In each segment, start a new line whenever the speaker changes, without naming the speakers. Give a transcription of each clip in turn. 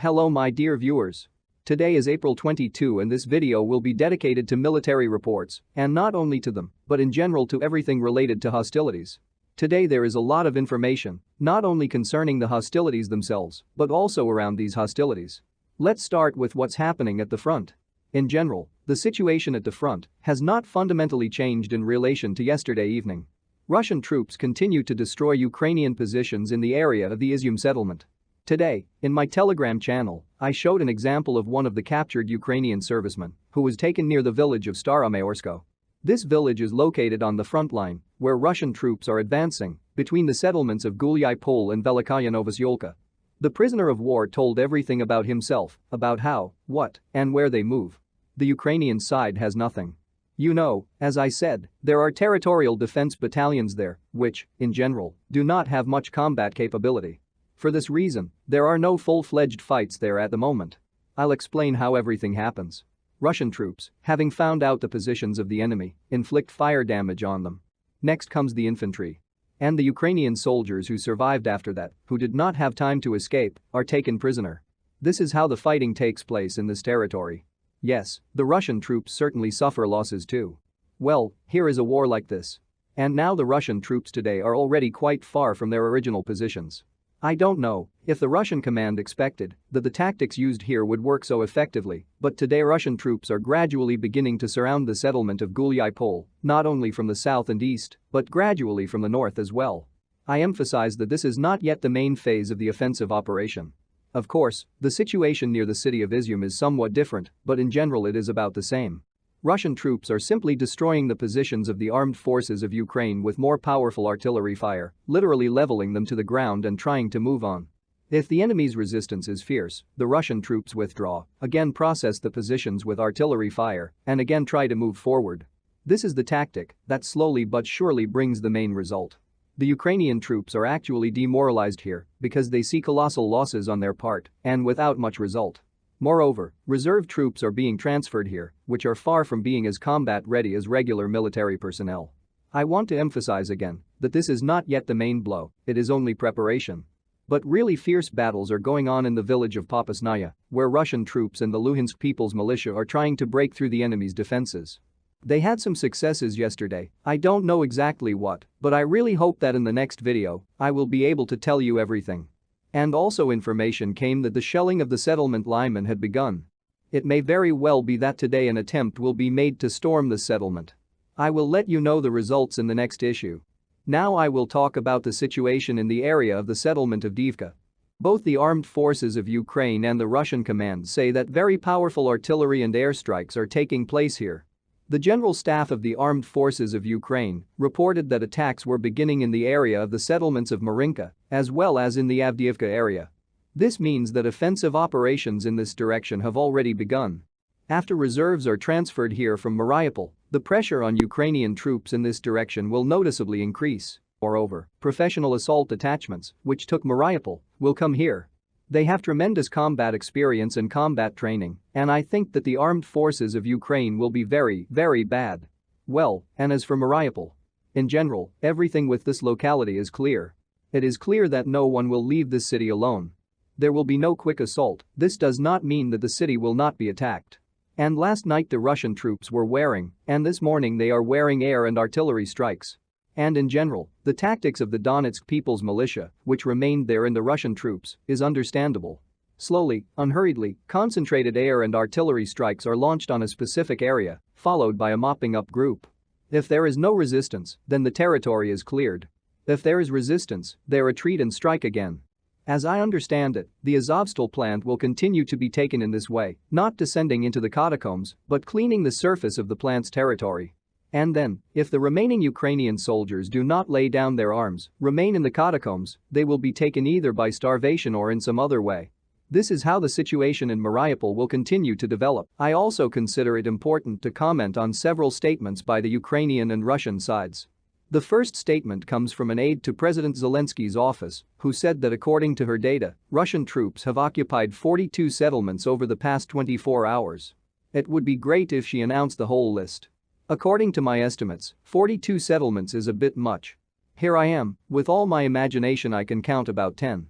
Hello my dear viewers. Today is April 22 and this video will be dedicated to military reports, and not only to them, but in general to everything related to hostilities. Today there is a lot of information, not only concerning the hostilities themselves, but also around these hostilities. Let's start with what's happening at the front. In general, the situation at the front has not fundamentally changed in relation to yesterday evening. Russian troops continue to destroy Ukrainian positions in the area of the Izyum settlement. Today, in my Telegram channel, I showed an example of one of the captured Ukrainian servicemen who was taken near the village of Staromayorsko. This village is located on the front line, where Russian troops are advancing between the settlements of Yuriy Podolyaka and Velikaya Novosyolka. The prisoner of war told everything about himself, about how, what, and where they move. The Ukrainian side has nothing. You know, as I said, there are territorial defense battalions there, which, in general, do not have much combat capability. For this reason, there are no full-fledged fights there at the moment. I'll explain how everything happens. Russian troops, having found out the positions of the enemy, inflict fire damage on them. Next comes the infantry. And the Ukrainian soldiers who survived after that, who did not have time to escape, are taken prisoner. This is how the fighting takes place in this territory. Yes, the Russian troops certainly suffer losses too. Well, here is a war like this. And now the Russian troops today are already quite far from their original positions. I don't know if the Russian command expected that the tactics used here would work so effectively, but today Russian troops are gradually beginning to surround the settlement of Yuriy Podolyaka, not only from the south and east, but gradually from the north as well. I emphasize that this is not yet the main phase of the offensive operation. Of course, the situation near the city of Izyum is somewhat different, but in general it is about the same. Russian troops are simply destroying the positions of the armed forces of Ukraine with more powerful artillery fire, literally leveling them to the ground and trying to move on. If the enemy's resistance is fierce, the Russian troops withdraw, again process the positions with artillery fire, and again try to move forward. This is the tactic that slowly but surely brings the main result. The Ukrainian troops are actually demoralized here because they see colossal losses on their part and without much result. Moreover, reserve troops are being transferred here, which are far from being as combat ready as regular military personnel. I want to emphasize again that this is not yet the main blow, it is only preparation. But really fierce battles are going on in the village of Popasnaya, where Russian troops and the Luhansk People's Militia are trying to break through the enemy's defenses. They had some successes yesterday, I don't know exactly what, but I really hope that in the next video, I will be able to tell you everything. And also information came that the shelling of the settlement Lyman had begun. It may very well be that today an attempt will be made to storm the settlement. I will let you know the results in the next issue. Now I will talk about the situation in the area of the settlement of Divka. Both the armed forces of Ukraine and the Russian command say that very powerful artillery and airstrikes are taking place here. The General Staff of the Armed Forces of Ukraine reported that attacks were beginning in the area of the settlements of Marinka, as well as in the Avdiivka area. This means that offensive operations in this direction have already begun. After reserves are transferred here from Mariupol, the pressure on Ukrainian troops in this direction will noticeably increase. Moreover, professional assault detachments, which took Mariupol, will come here. They have tremendous combat experience and combat training, and I think that the armed forces of Ukraine will be very, very bad. Well, and as for Mariupol, in general, everything with this locality is clear. It is clear that no one will leave this city alone. There will be no quick assault. This does not mean that the city will not be attacked. And last night the Russian troops were wearing, and this morning they are wearing air and artillery strikes. And in general, the tactics of the Donetsk People's Militia, which remained there in the Russian troops, is understandable. Slowly, unhurriedly, concentrated air and artillery strikes are launched on a specific area, followed by a mopping up group. If there is no resistance, then the territory is cleared. If there is resistance, they retreat and strike again. As I understand it, the Azovstal plant will continue to be taken in this way, not descending into the catacombs, but cleaning the surface of the plant's territory. And then, if the remaining Ukrainian soldiers do not lay down their arms, remain in the catacombs, they will be taken either by starvation or in some other way. This is how the situation in Mariupol will continue to develop. I also consider it important to comment on several statements by the Ukrainian and Russian sides. The first statement comes from an aide to President Zelensky's office, who said that according to her data, Russian troops have occupied 42 settlements over the past 24 hours. It would be great if she announced the whole list. According to my estimates, 42 settlements is a bit much. Here I am, with all my imagination I can count about 10.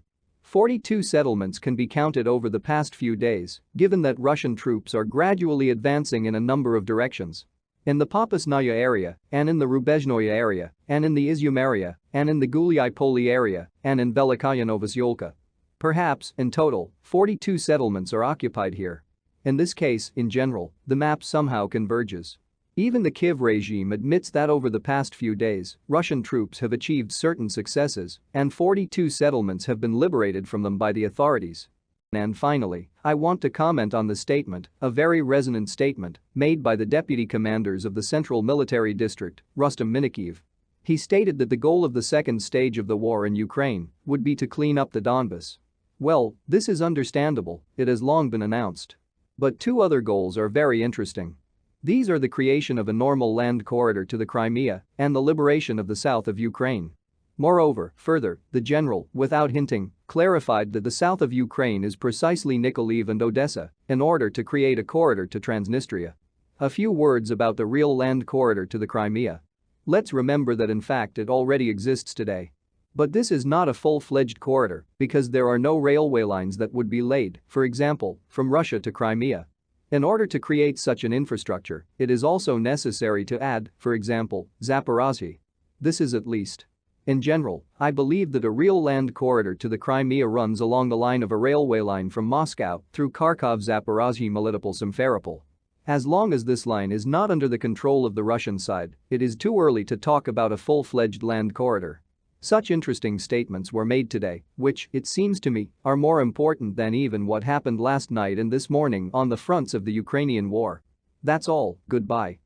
42 settlements can be counted over the past few days, given that Russian troops are gradually advancing in a number of directions. In the Popasnaya area, and in the Rubezhnoye area, and in the Izyum area, and in the Gulyai Poli area, and in Velikaya Novosyolka. Perhaps, in total, 42 settlements are occupied here. In this case, in general, the map somehow converges. Even the Kiev regime admits that over the past few days, Russian troops have achieved certain successes, and 42 settlements have been liberated from them by the authorities. And finally, I want to comment on the statement, a very resonant statement, made by the deputy commanders of the Central Military District, Rustam Minikiev. He stated that the goal of the second stage of the war in Ukraine would be to clean up the Donbas. Well, this is understandable, it has long been announced. But two other goals are very interesting. These are the creation of a normal land corridor to the Crimea and the liberation of the south of Ukraine. Moreover, further, the general, without hinting, clarified that the south of Ukraine is precisely Nikolaev and Odessa in order to create a corridor to Transnistria. A few words about the real land corridor to the Crimea. Let's remember that in fact it already exists today. But this is not a full-fledged corridor because there are no railway lines that would be laid, for example, from Russia to Crimea. In order to create such an infrastructure, it is also necessary to add, for example, Zaporozhye. This is at least. In general, I believe that a real land corridor to the Crimea runs along the line of a railway line from Moscow through Kharkov, Zaporozhye, Melitopol, Simferopol. As long as this line is not under the control of the Russian side, it is too early to talk about a full-fledged land corridor. Such interesting statements were made today, which, it seems to me, are more important than even what happened last night and this morning on the fronts of the Ukrainian war. That's all, goodbye.